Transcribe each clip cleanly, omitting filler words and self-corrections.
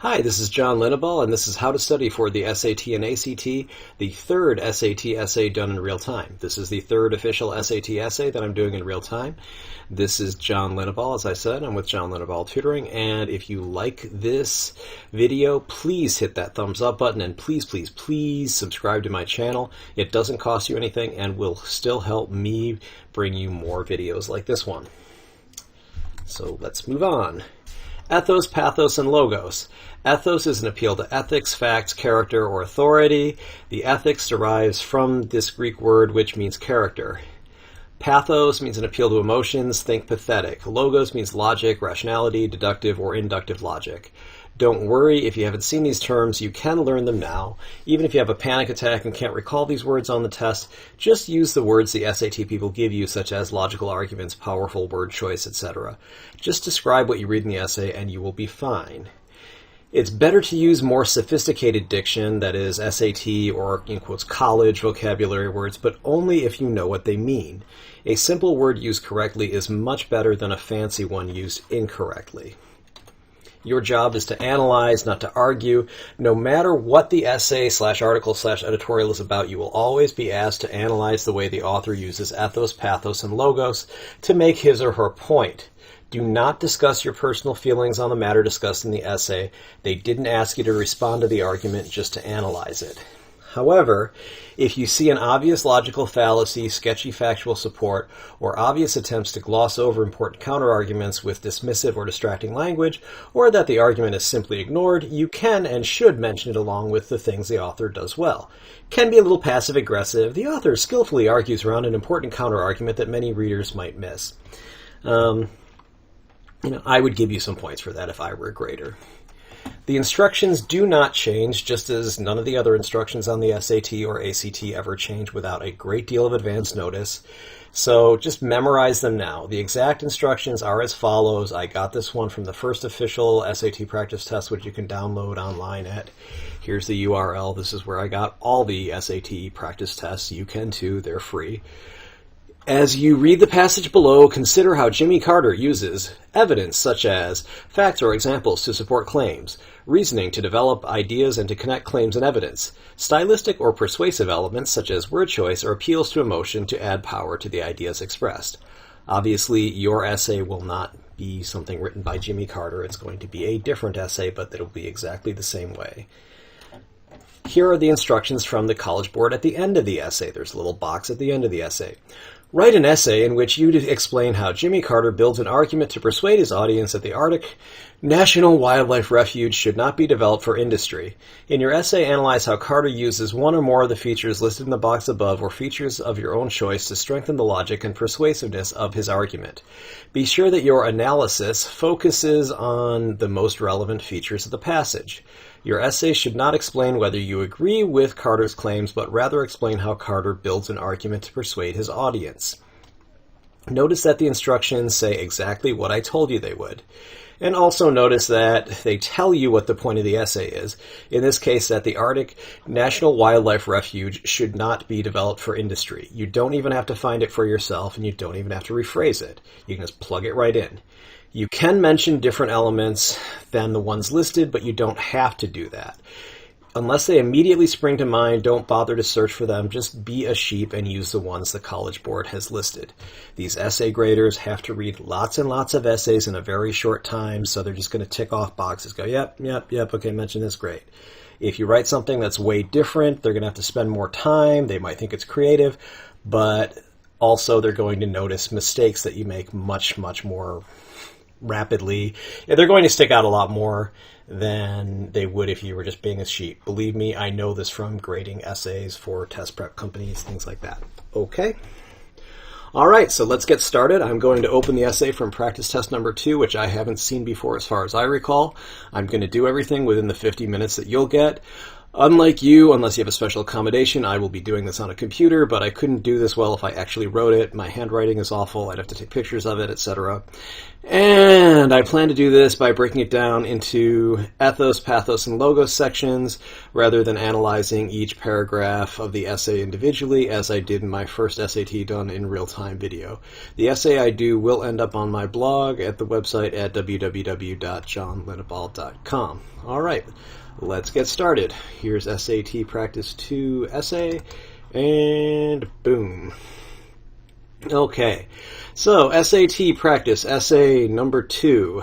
Hi, this is John Linneball, and this is How to Study for the SAT and ACT, the third SAT essay done in real time. This is the third official SAT essay that I'm doing in real time. This is John Linneball, as I said. I'm with John Linneball Tutoring, and if you like this video, please hit that thumbs up button, and please subscribe to my channel. It doesn't cost you anything and will still help me bring you more videos like this one. So let's move on. Ethos, pathos, and logos. Ethos is an appeal to ethics, facts, character, or authority. The ethics derives from this Greek word, which means character. Pathos means an appeal to emotions, think pathetic. Logos means logic, rationality, deductive, or inductive logic. Don't worry, if you haven't seen these terms, you can learn them now. Even if you have a panic attack and can't recall these words on the test, just use the words the SAT people give you, such as logical arguments, powerful word choice, etc. Just describe what you read in the essay and you will be fine. It's better to use more sophisticated diction, that is SAT or, in quotes, college vocabulary words, but only if you know what they mean. A simple word used correctly is much better than a fancy one used incorrectly. Your job is to analyze, not to argue. No matter what the essay / article / editorial is about, you will always be asked to analyze the way the author uses ethos, pathos, and logos to make his or her point. Do not discuss your personal feelings on the matter discussed in the essay. They didn't ask you to respond to the argument, just to analyze it. However, if you see an obvious logical fallacy, sketchy factual support, or obvious attempts to gloss over important counterarguments with dismissive or distracting language, or that the argument is simply ignored, you can and should mention it along with the things the author does well. Can be a little passive-aggressive. The author skillfully argues around an important counterargument that many readers might miss. I would give you some points for that if I were a grader. The instructions do not change, just as none of the other instructions on the SAT or ACT ever change without a great deal of advance notice. So just memorize them now. The exact instructions are as follows. I got this one from the first official SAT practice test, which you can download online at. Here's the URL. This is where I got all the SAT practice tests. You can too. They're free. As you read the passage below, consider how Jimmy Carter uses evidence such as facts or examples to support claims, reasoning to develop ideas and to connect claims and evidence, stylistic or persuasive elements such as word choice or appeals to emotion to add power to the ideas expressed. Obviously, your essay will not be something written by Jimmy Carter. It's going to be a different essay, but it'll be exactly the same way. Here are the instructions from the College Board at the end of the essay. There's a little box at the end of the essay. Write an essay in which you explain how Jimmy Carter builds an argument to persuade his audience that the Arctic National Wildlife Refuge should not be developed for industry. In your essay, analyze how Carter uses one or more of the features listed in the box above or features of your own choice to strengthen the logic and persuasiveness of his argument. Be sure that your analysis focuses on the most relevant features of the passage. Your essay should not explain whether you agree with Carter's claims, but rather explain how Carter builds an argument to persuade his audience. Notice that the instructions say exactly what I told you they would. And also notice that they tell you what the point of the essay is. In this case, that the Arctic National Wildlife Refuge should not be developed for industry. You don't even have to find it for yourself, and you don't even have to rephrase it. You can just plug it right in. You can mention different elements than the ones listed, but you don't have to do that. Unless they immediately spring to mind, don't bother to search for them. Just be a sheep and use the ones the College Board has listed. These essay graders have to read lots and lots of essays in a very short time, so they're just going to tick off boxes. Go, yep, okay, mention this, great. If you write something that's way different, they're going to have to spend more time. They might think it's creative, but also they're going to notice mistakes that you make much more rapidly. They're going to stick out a lot more than they would if you were just being a sheep. Believe me, I know this from grading essays for test prep companies, things like that. Okay? All right, so let's get started. I'm going to open the essay from practice test number 2, which I haven't seen before as far as I recall. I'm going to do everything within the 50 minutes that you'll get. Unlike you, unless you have a special accommodation, I will be doing this on a computer, but I couldn't do this well if I actually wrote it. My handwriting is awful. I'd have to take pictures of it, etc. And I plan to do this by breaking it down into ethos, pathos, and logos sections, rather than analyzing each paragraph of the essay individually, as I did in my first SAT done in real-time video. The essay I do will end up on my blog at the website at www.johnlinneball.com. All right. Let's get started. Here's SAT Practice 2 essay, and boom. Okay, so SAT Practice, essay number 2.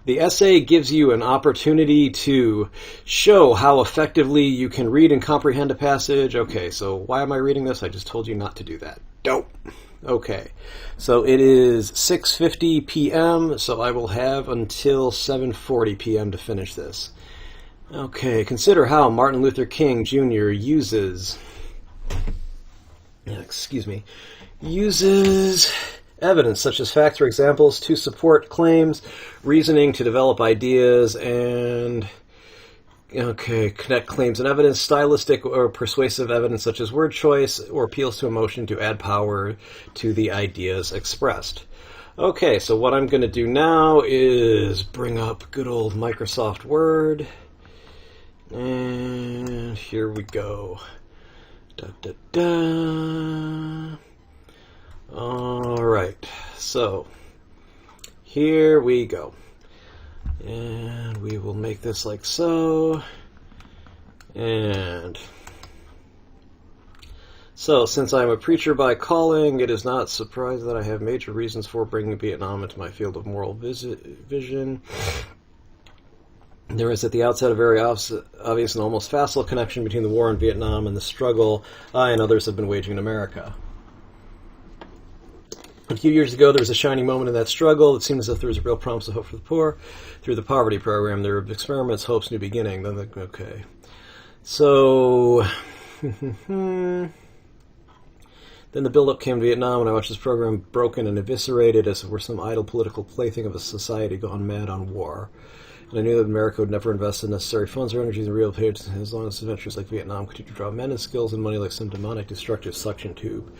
The essay gives you an opportunity to show how effectively you can read and comprehend a passage. Okay, so why am I reading this? I just told you not to do that. Dope. Okay, so it is 6:50 p.m., so I will have until 7:40 p.m. to finish this. Okay, consider how Martin Luther King Jr. uses evidence such as facts or examples to support claims, reasoning to develop ideas, and connect claims and evidence, stylistic or persuasive evidence such as word choice or appeals to emotion to add power to the ideas expressed. Okay, so what I'm going to do now is bring up good old Microsoft Word. And here we go. Alright, so here we go. And we will make this like so. And so, since I'm a preacher by calling, it is not surprising that I have major reasons for bringing Vietnam into my field of moral vision. There is at the outset a very obvious and almost facile connection between the war in Vietnam and the struggle I and others have been waging in America. A few years ago, there was a shining moment in that struggle. It seemed as if there was a real promise of hope for the poor. Through the poverty program, there were experiments, hopes, new beginning. Okay. So, then the build-up came to Vietnam, and I watched this program broken and eviscerated as if it were some idle political plaything of a society gone mad on war. And I knew that America would never invest the necessary funds or energies in real page as long as adventures like Vietnam continue to draw men and skills and money like some demonic, destructive suction tube.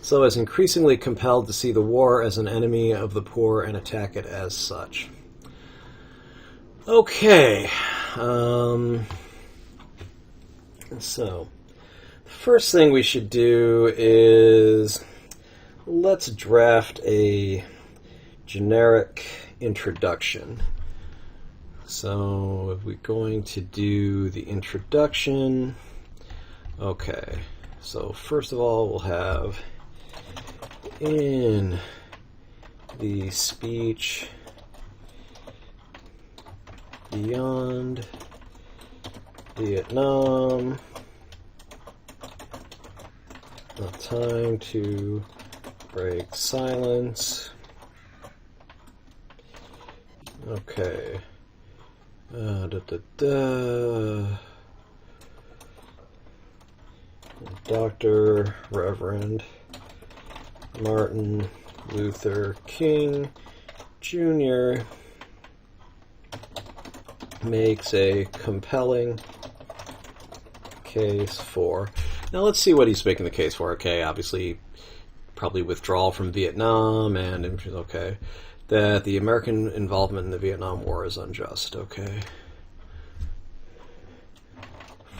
So I was increasingly compelled to see the war as an enemy of the poor and attack it as such. Okay. So, the first thing we should do is let's draft a generic introduction. So, if we're going to do the introduction, okay, so first of all, we'll have in the speech beyond Vietnam, a time to break silence. Okay. Dr. Reverend Martin Luther King Jr. makes a compelling case for. Now let's see what he's making the case for. Okay, obviously, probably withdrawal from Vietnam, and okay, that the American involvement in the Vietnam War is unjust. Okay,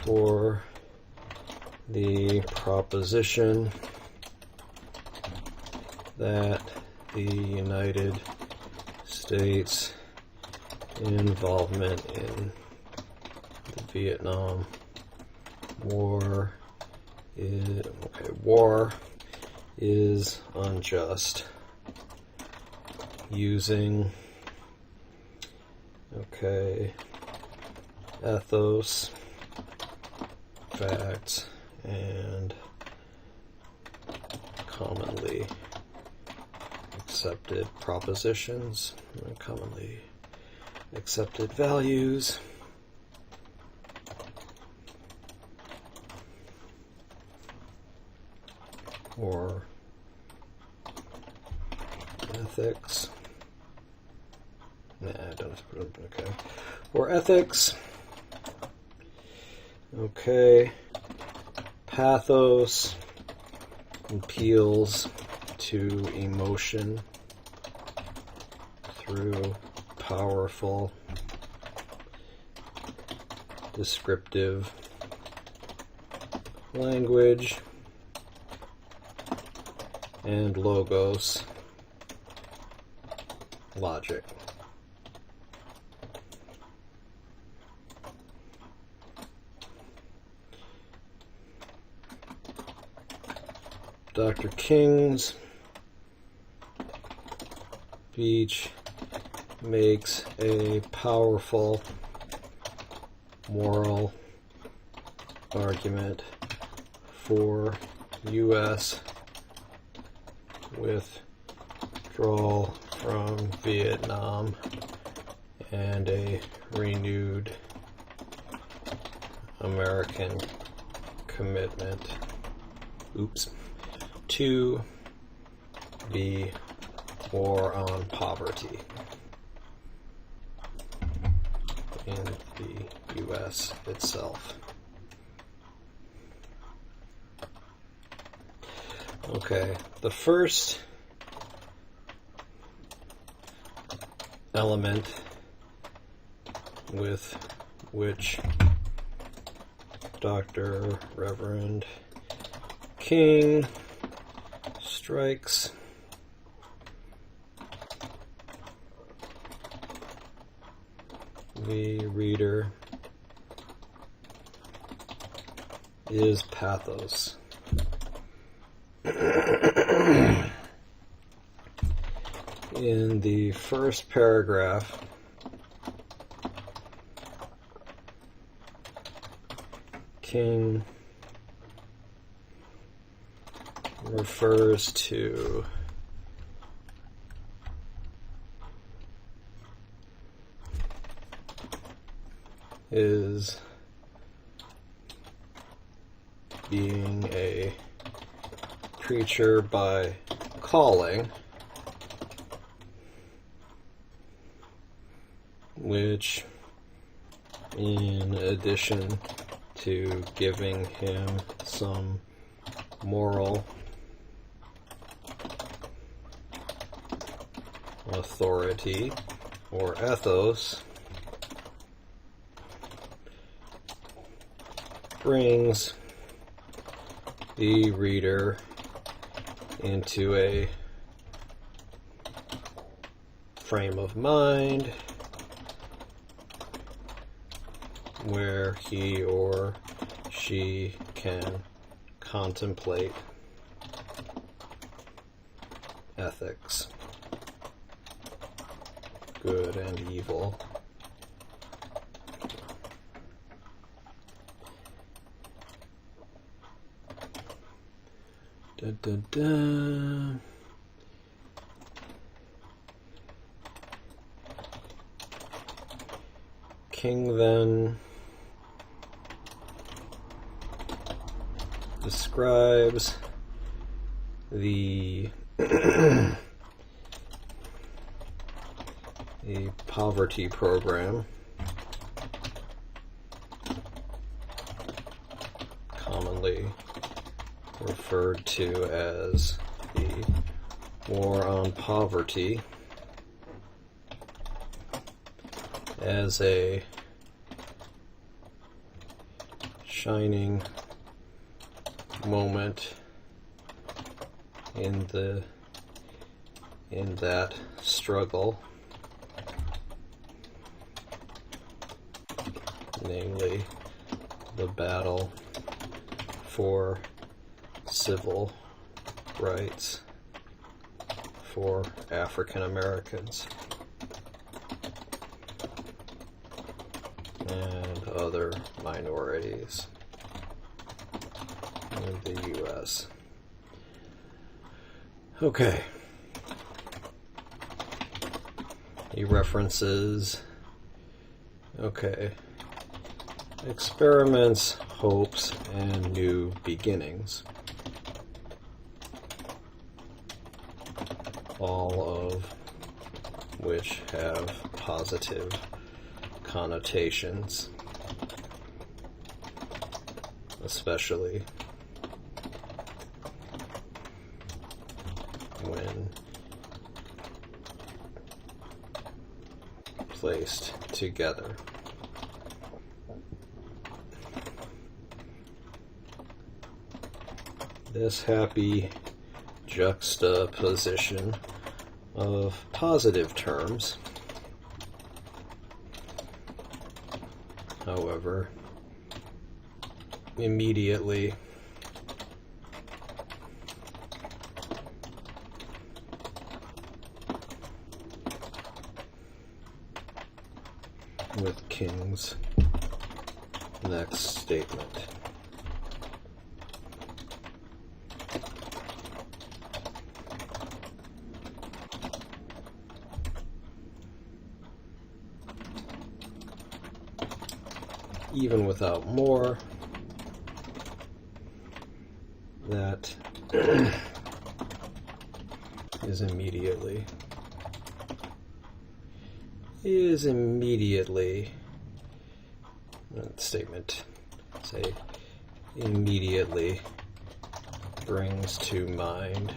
for the proposition that the United States involvement in the Vietnam War is unjust, using ethos, facts, and commonly accepted propositions, and commonly accepted values, or ethics. Nah, I don't have to put it, okay. Or ethics Okay. Pathos appeals to emotion through powerful, descriptive language, and logos, logic. Dr. King's speech makes a powerful moral argument for U.S. withdrawal from Vietnam and a renewed American commitment to the war on poverty in the U.S. itself. Okay, the first element with which Dr. Reverend King strikes the reader is pathos. In the first paragraph, King refers to his being a preacher by calling, which, in addition to giving him some moral authority or ethos, brings the reader into a frame of mind where he or she can contemplate ethics, good and evil, King then describes the poverty program, commonly referred to as the War on Poverty, as a shining moment in that struggle, namely the battle for civil rights for African Americans and other minorities in the U.S. Okay. He references, experiments, hopes, and new beginnings, all of which have positive connotations. especially when placed together. This happy juxtaposition of positive terms, however, immediately with King's next statement. Even without more, that is immediately statement, say, immediately brings to mind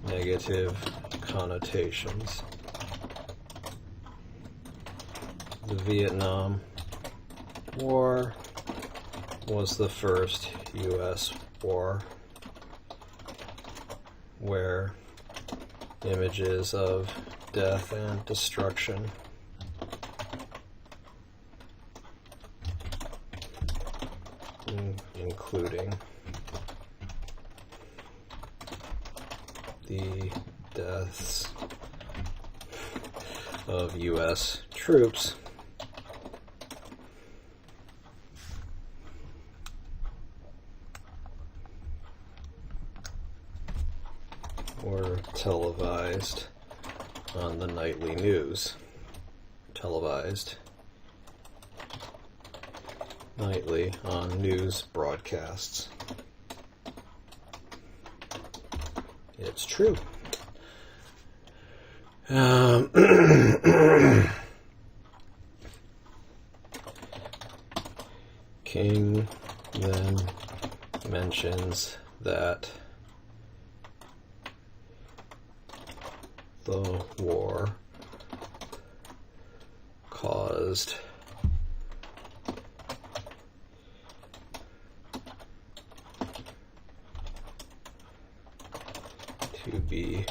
negative connotations. The Vietnam War was the first U.S. war where images of death and destruction including the deaths of U.S. troops were televised on the nightly news. Televised nightly on news broadcasts. It's true. King then mentions that the war caused to be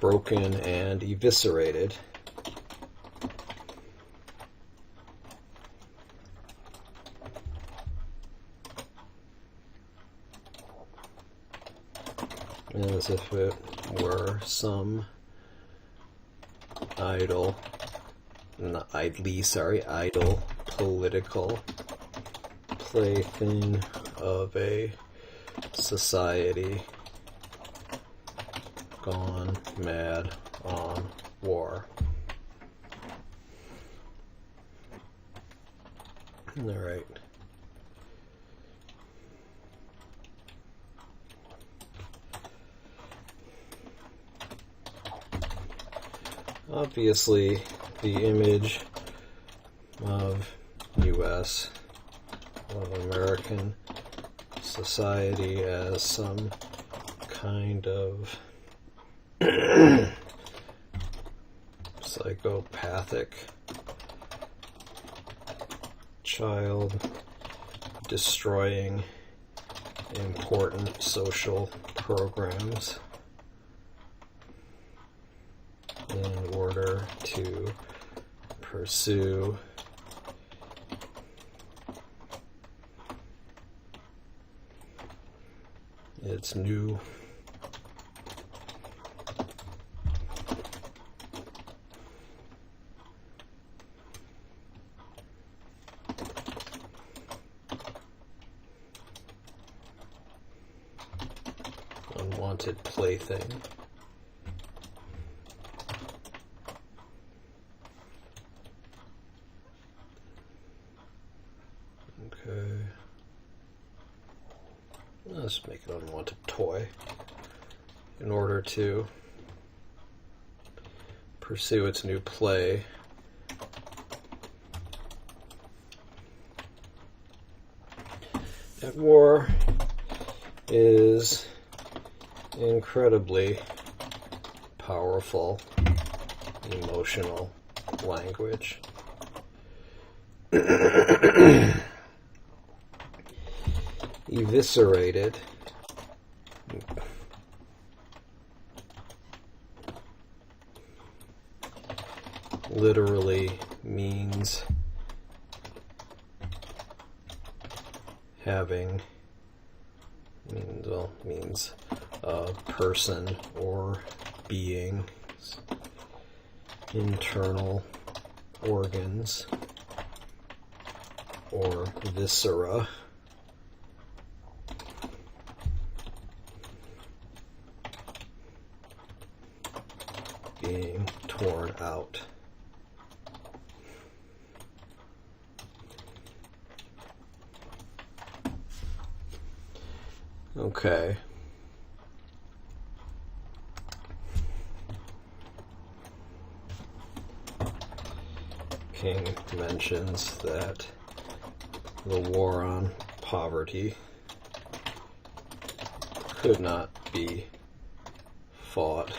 broken and eviscerated as if it were some idle political plaything of a society gone mad on war. All right. Obviously, the image of U.S., of American society as some kind of psychopathic child destroying important social programs in order to pursue its new unwanted plaything. Okay. Let's make an unwanted toy in order to pursue its new play war is incredibly powerful emotional language. Eviscerated literally means means a person or being's internal organs or viscera being torn out. Okay. King mentions that the war on poverty could not be fought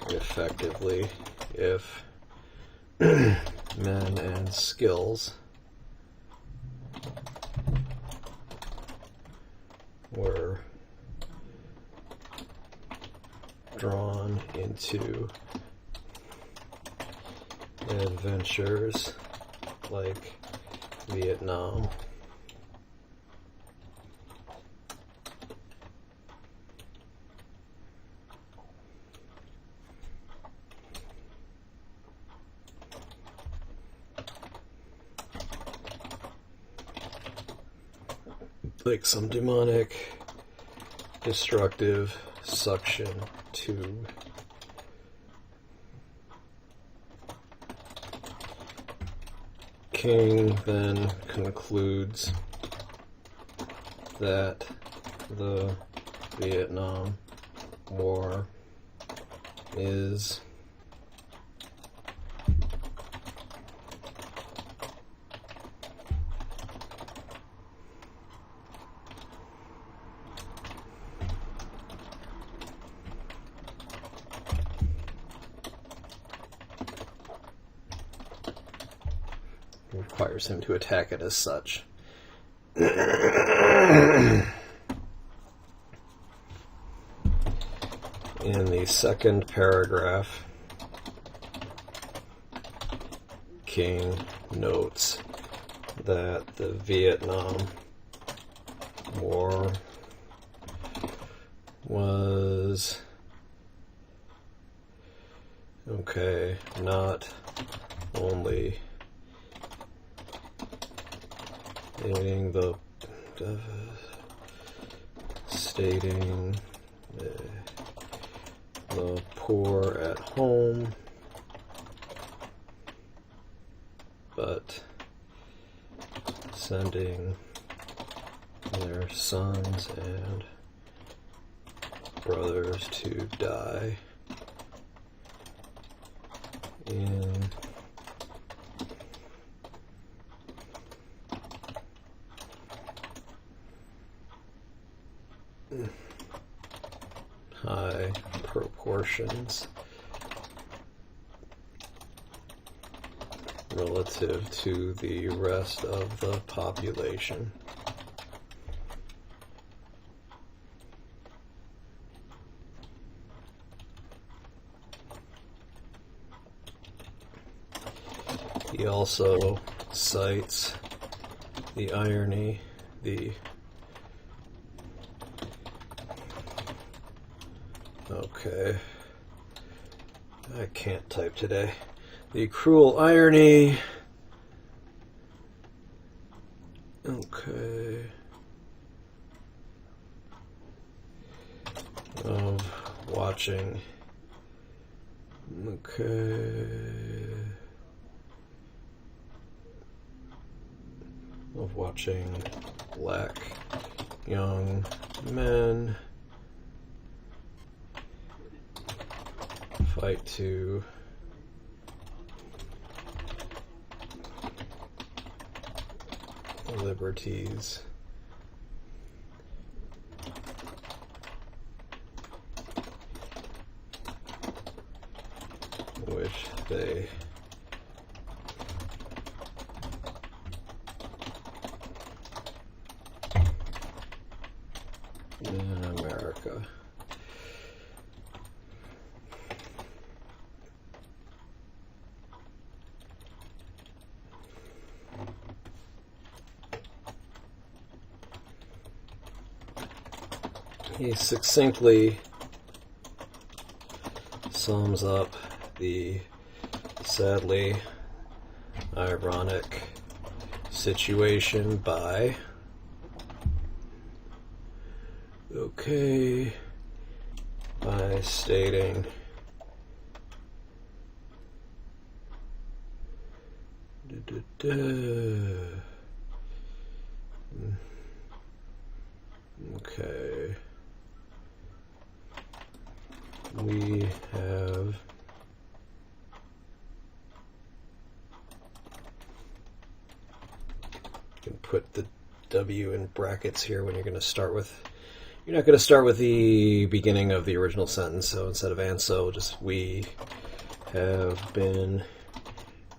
effectively if men and skills were drawn into adventures like Vietnam. Like some demonic, destructive suction tube. King then concludes that the Vietnam War is requires him to attack it as such. In the second paragraph, King notes that the Vietnam War was not only stating the poor at home, but sending their sons and brothers to die in high proportions relative to the rest of the population. He also cites the irony, I can't type today. The cruel irony, of watching, black young men fight to liberties which they in America. He succinctly sums up the sadly ironic situation by stating we have you can put the W in brackets here when you're going to start with. You're not going to start with the beginning of the original sentence, so instead of and so, just we have been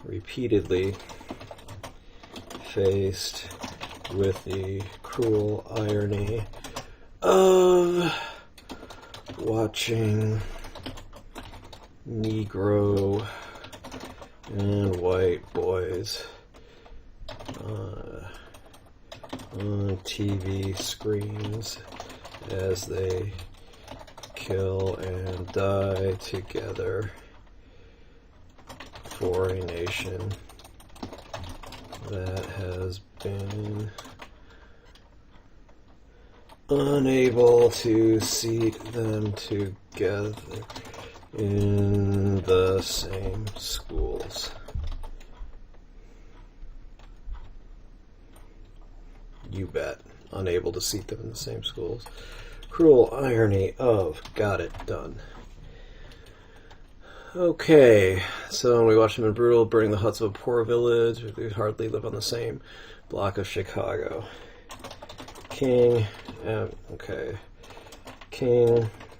repeatedly faced with the cruel irony of watching Negro and white boys on TV screens as they kill and die together for a nation that has been unable to seat them together in the same schools. You bet. Unable to seat them in the same schools. Cruel irony of got it done. Okay, so we watched him in Brutal burning the huts of a poor village. They hardly live on the same block of Chicago. King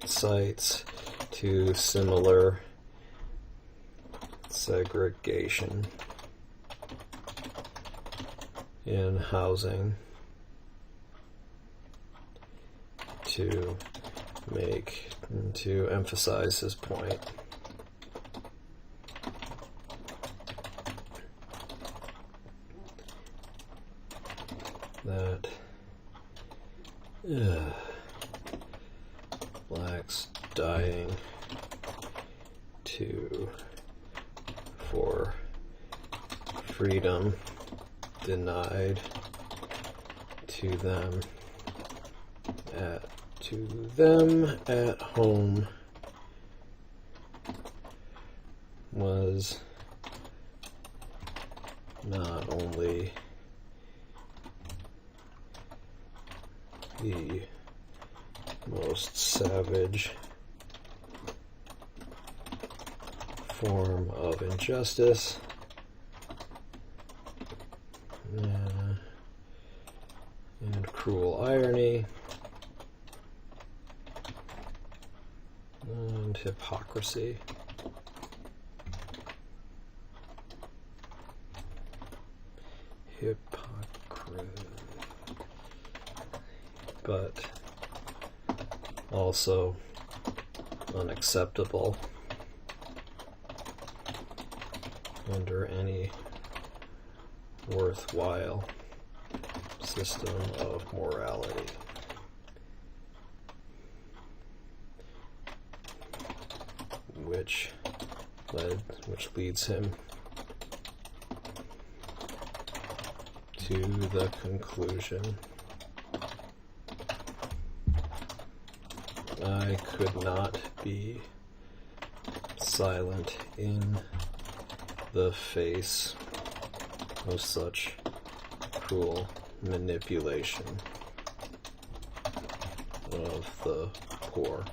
cites two similar segregation in housing to emphasize his point. That blacks dying for freedom denied to them at home was not only the most savage form of injustice and cruel irony and hypocrisy. But also unacceptable under any worthwhile system of morality. Which leads him to the conclusion, I could not be silent in the face of such cruel manipulation of the poor.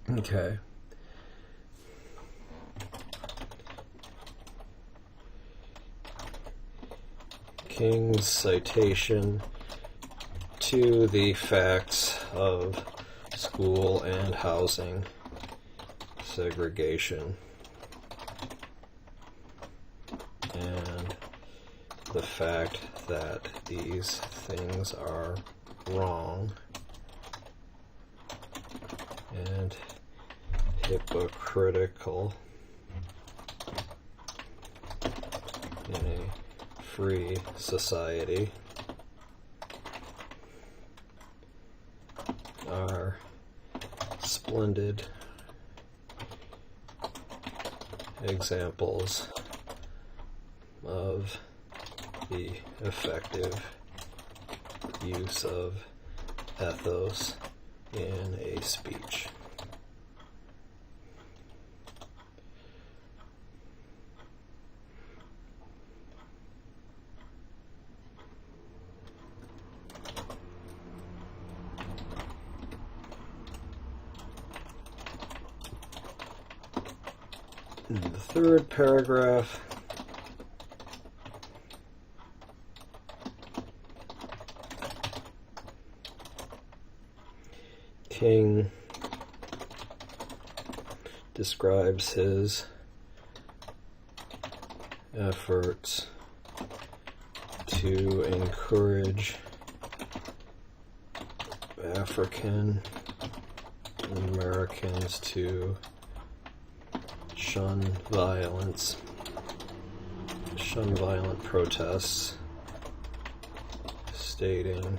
Okay. King's citation to the facts of school and housing segregation, and the fact that these things are wrong and hypocritical in a free society are splendid examples of the effective use of ethos in a speech. In the third paragraph, King describes his efforts to encourage African Americans to shun violence, shun violent protests, stating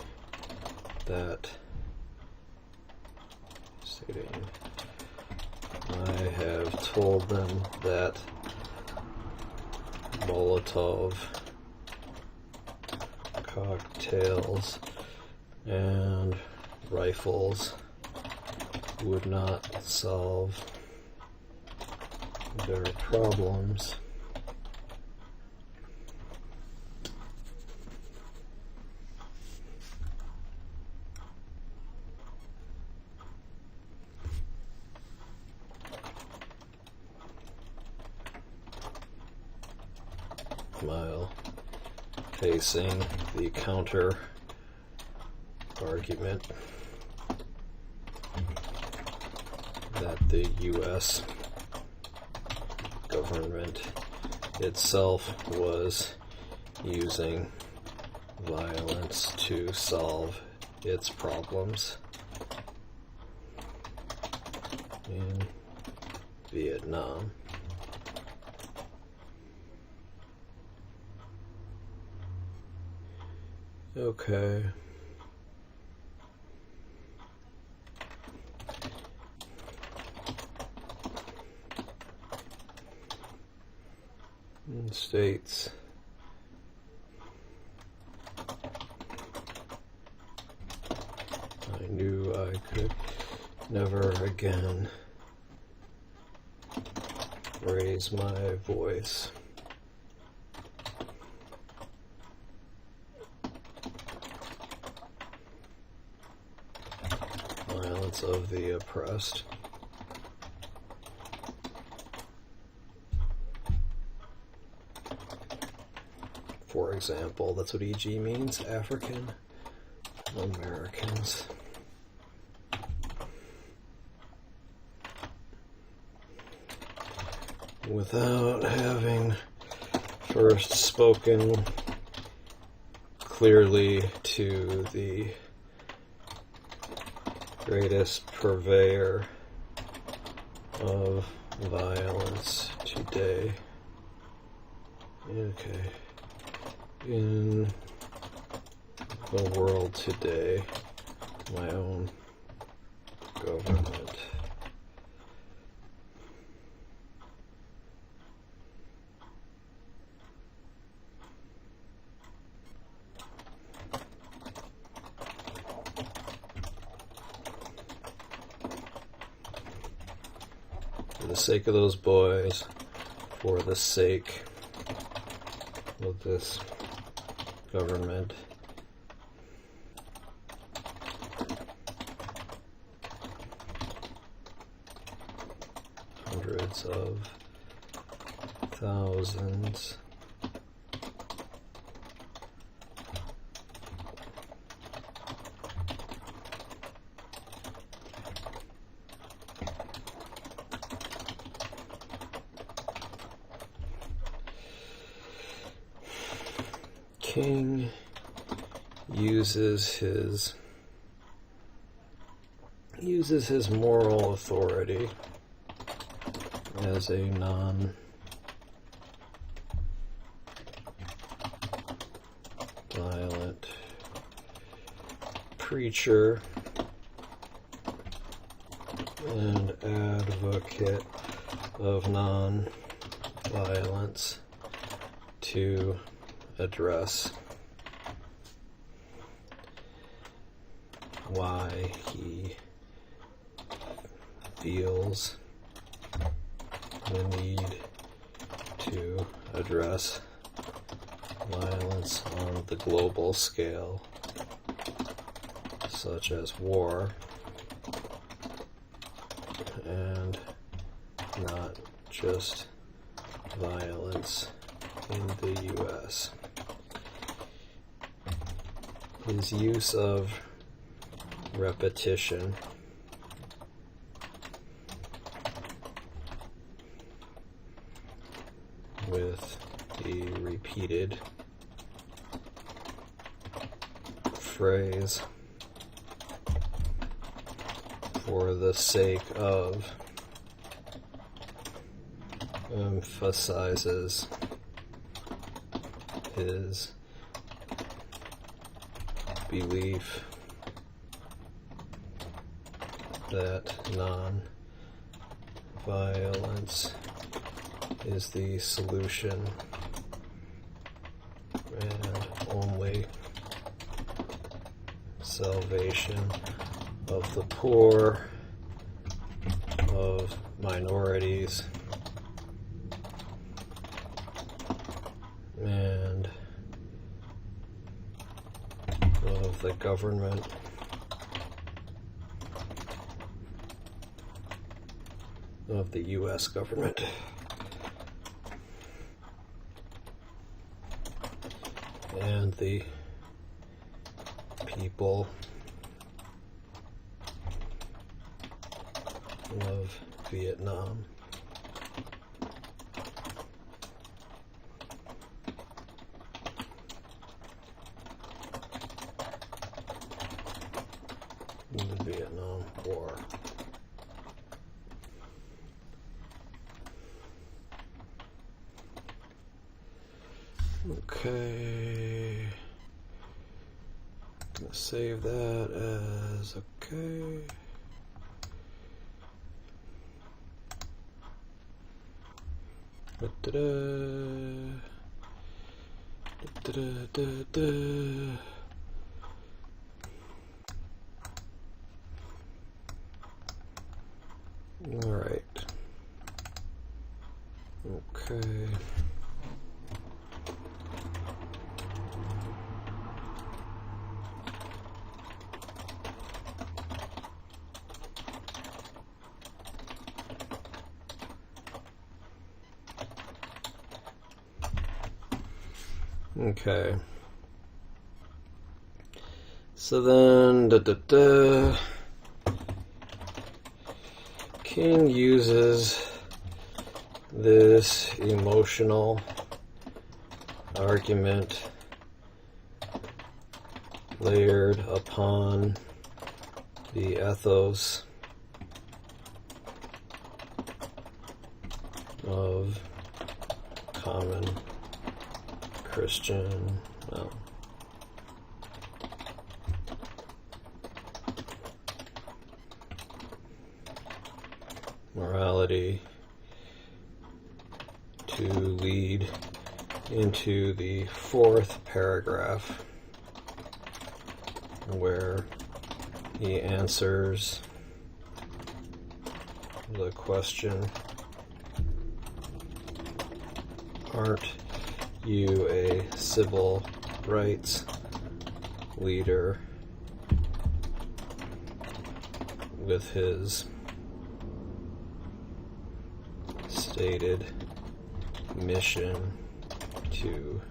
I have told them that Molotov cocktails and rifles would not solve their problems. While facing the counter argument that the U.S. government itself was using violence to solve its problems in Vietnam. Okay. It states I knew I could never again raise my voice. Violence of the oppressed. For example, that's what EG means, African Americans. Without having first spoken clearly to the greatest purveyor of violence today. Okay. In the world today, my own government. For the sake of those boys, for the sake of this government, hundreds of thousands king uses his moral authority as a non-violent preacher and advocate of non-violence to address why he feels the need to address violence on the global scale, such as war, and not just violence in the U.S. His use of repetition with the repeated phrase for the sake of emphasizes his belief that non-violence is the solution and only salvation of the poor, of minorities, and of the government. Of the U.S. government. And the people of Vietnam. In the Vietnam War. Okay, I'm gonna save that as okay. All right. Okay. Okay. So then, King uses this emotional argument layered upon the ethos of common Christian, morality to lead into the fourth paragraph where he answers the question, aren't you a civil rights leader, with his stated mission to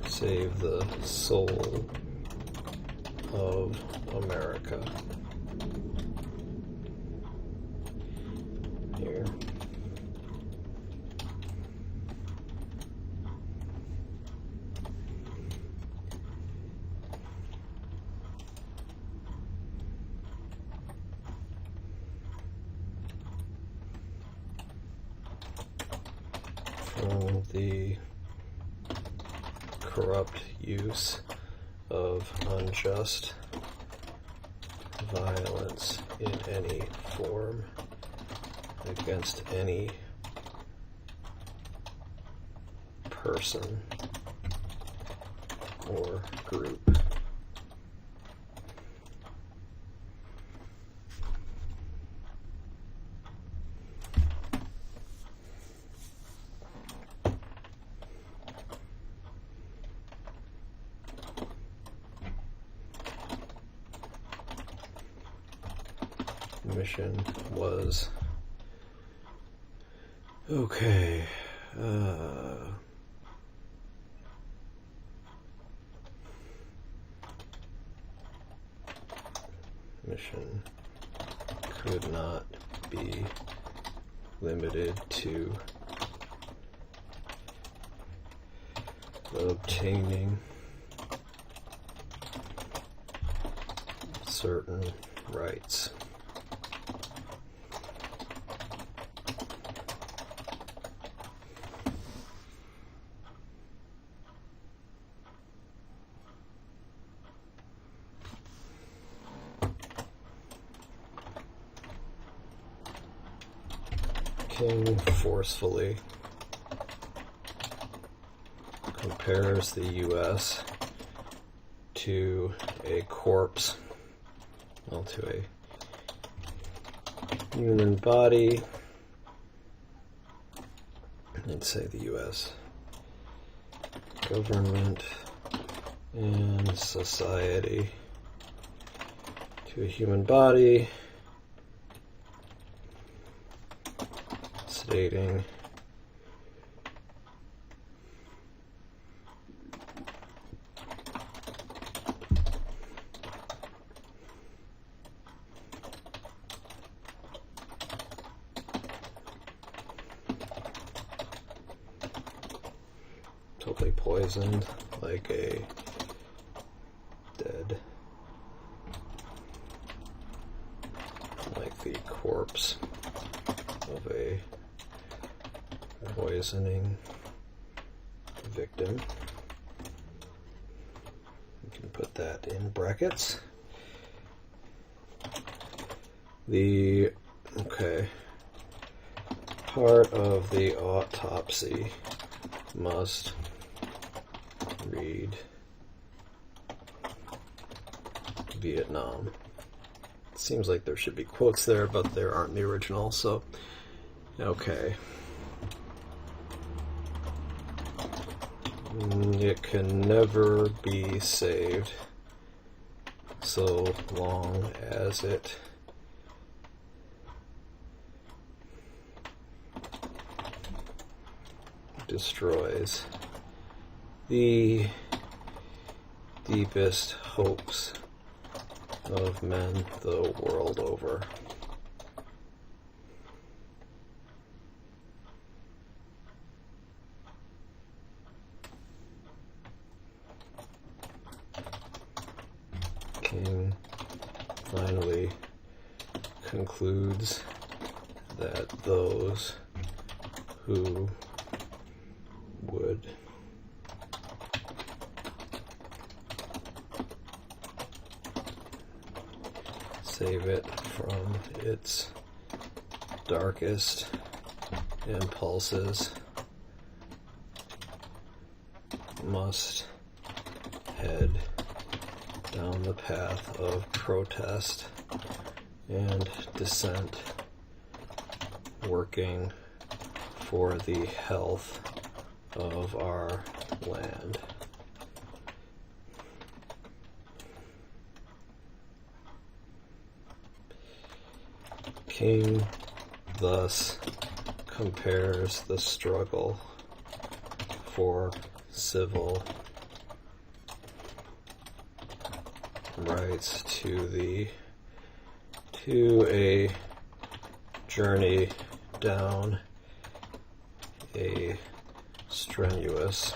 save the soul of America. Here. from the corrupt use of unjust violence in any form against any person or group. Mission was okay. Mission could not be limited to obtaining certain rights. King forcefully compares the U.S. to a corpse, well, to a human body, I'd say the U.S. government and society to a human body, stating totally poisoned like a dead, like the corpse of a poisoning victim. You can put that in brackets. Part of the autopsy must read Vietnam. It seems like there should be quotes there, but there aren't in the original, so okay. It can never be saved so long as it destroys the deepest hopes of men the world over. King finally concludes that those who would save it from its darkest impulses must head down the path of protest and dissent, working for the health of our land. King thus compares the struggle for civil rights to a journey down a strenuous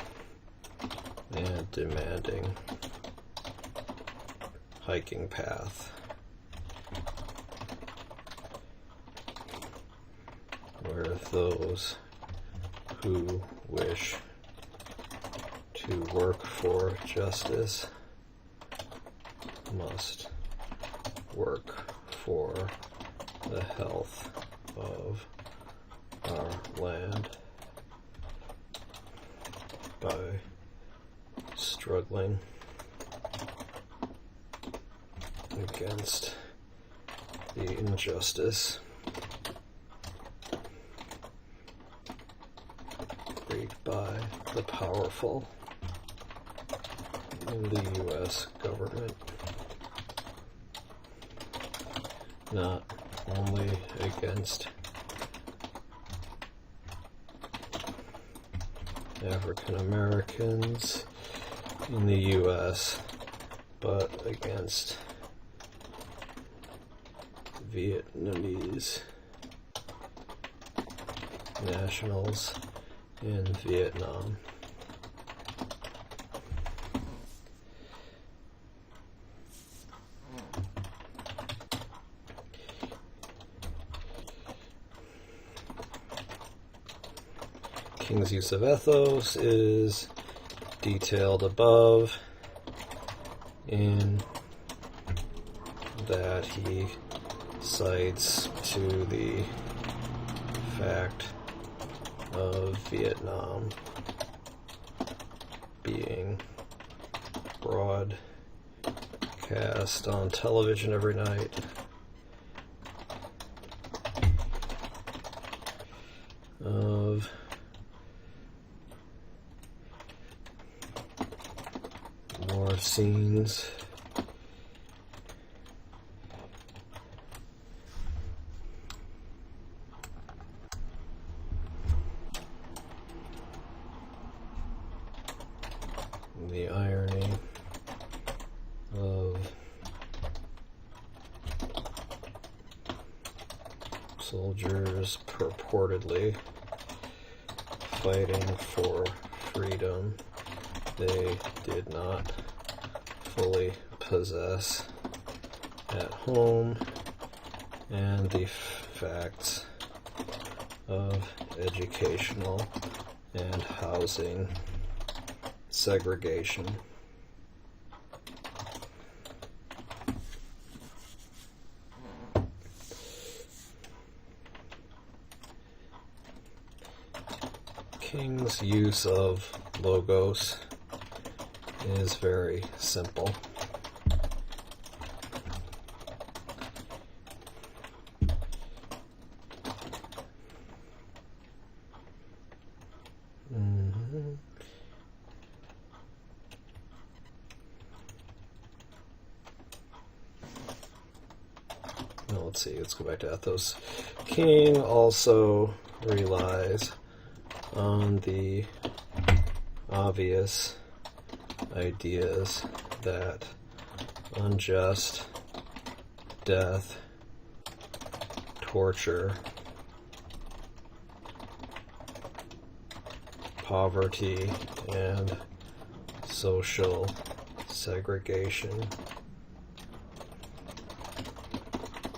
and demanding hiking path where those who wish to work for justice must work for the health of our land by struggling against the injustice wreaked by the powerful in the U.S. government, not only against African Americans in the U.S., but against Vietnamese nationals in Vietnam. King's use of ethos is detailed above in that he cites to the fact of Vietnam being broadcast on television every night. Of more scenes the irony of soldiers purportedly fighting for freedom they did not fully possess at home, and the facts of educational and housing segregation. King's use of logos is very simple. Well, let's see, let's go back to ethos. King also relies on the obvious ideas that unjust death, torture, poverty, and social segregation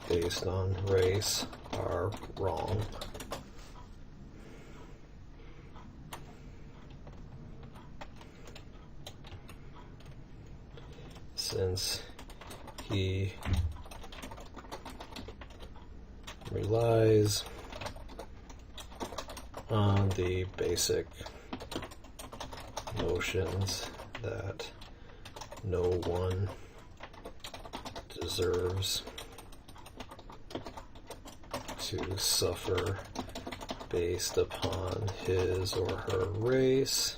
based on race are wrong. Since he relies on the basic notions that no one deserves to suffer based upon his or her race.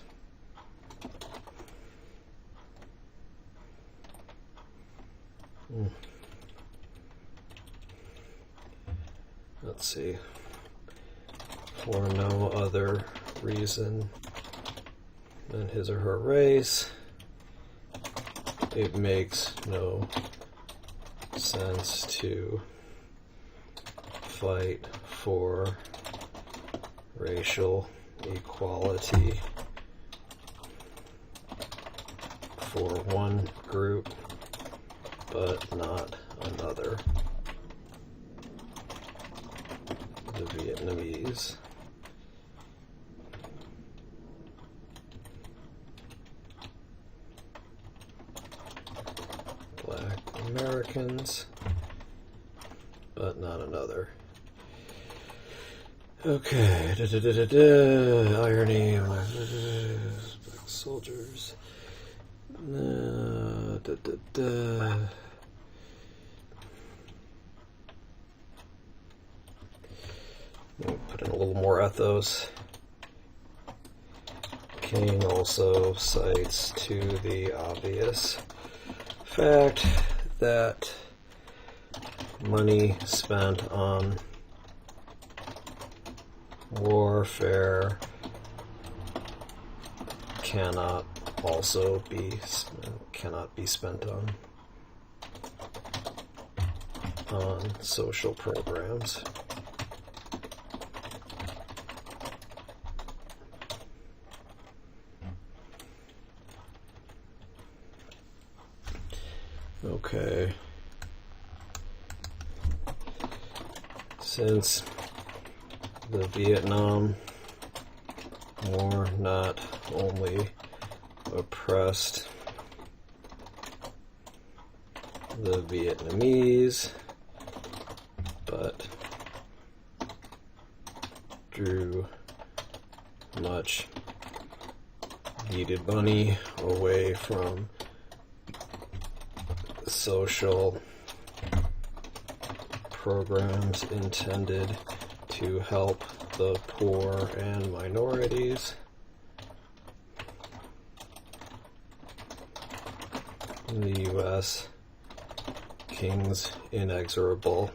Let's see. For no other reason than his or her race, it makes no sense to fight for racial equality for one group but not another. The Vietnamese. Americans, but not another. Okay, irony, black soldiers. We'll put in a little more ethos. King also cites to the obvious fact that money spent on warfare cannot be spent on social programs. Okay. Since the Vietnam War not only oppressed the Vietnamese, but drew much needed money away from social programs intended to help the poor and minorities. In the U.S., King's inexorable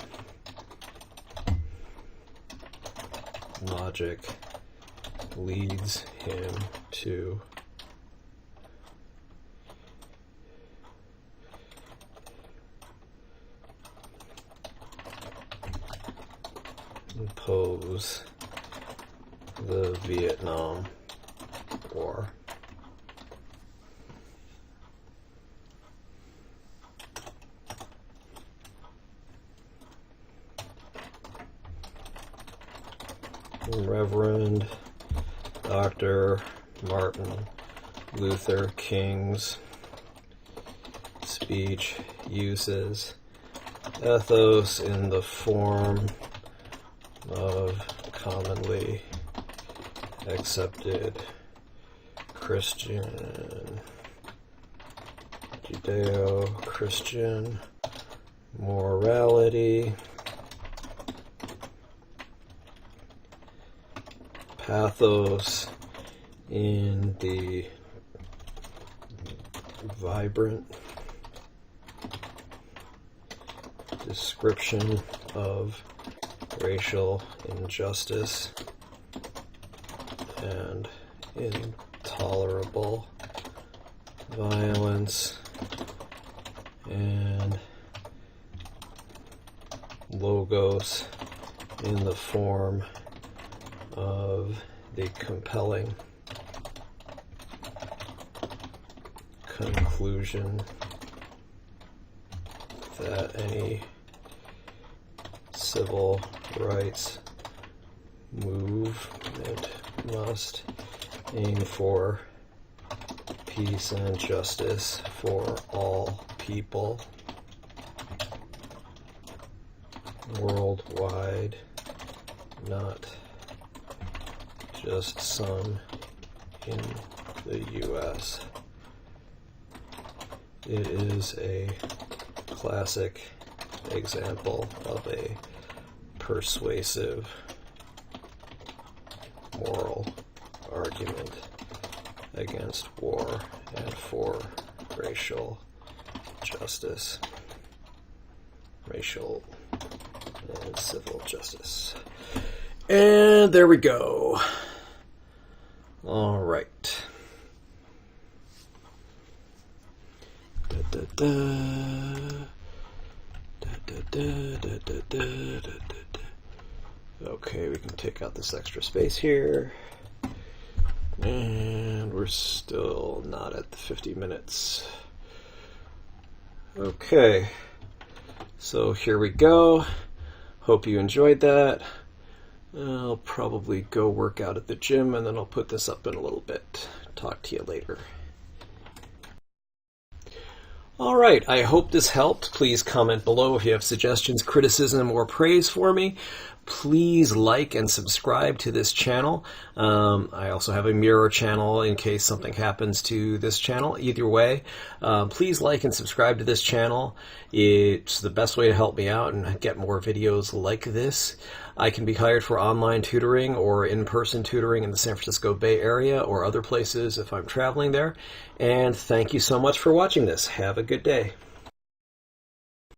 logic leads him to oppose the Vietnam War. Reverend Dr. Martin Luther King's speech uses ethos in the form of commonly accepted Christian, Judeo-Christian morality, pathos in the vibrant description of racial injustice and intolerable violence, and logos in the form of the compelling conclusion that any civil rights movement must aim for peace and justice for all people worldwide, not just some in the U.S. It is a classic example of a persuasive moral argument against war and for racial justice, racial and civil justice. And there we go. All right. Okay, we can take out this extra space here. And we're still not at the 50 minutes. Okay, so here we go. Hope you enjoyed that. I'll probably go work out at the gym, and then I'll put this up in a little bit. Talk to you later. All right, I hope this helped. Please comment below if you have suggestions, criticism, or praise for me. Please like and subscribe to this channel. I also have a mirror channel in case something happens to this channel. Either way, please like and subscribe to this channel. It's the best way to help me out and get more videos like this. I can be hired for online tutoring or in-person tutoring in the San Francisco Bay Area or other places if I'm traveling there. And thank you so much for watching this. Have a good day.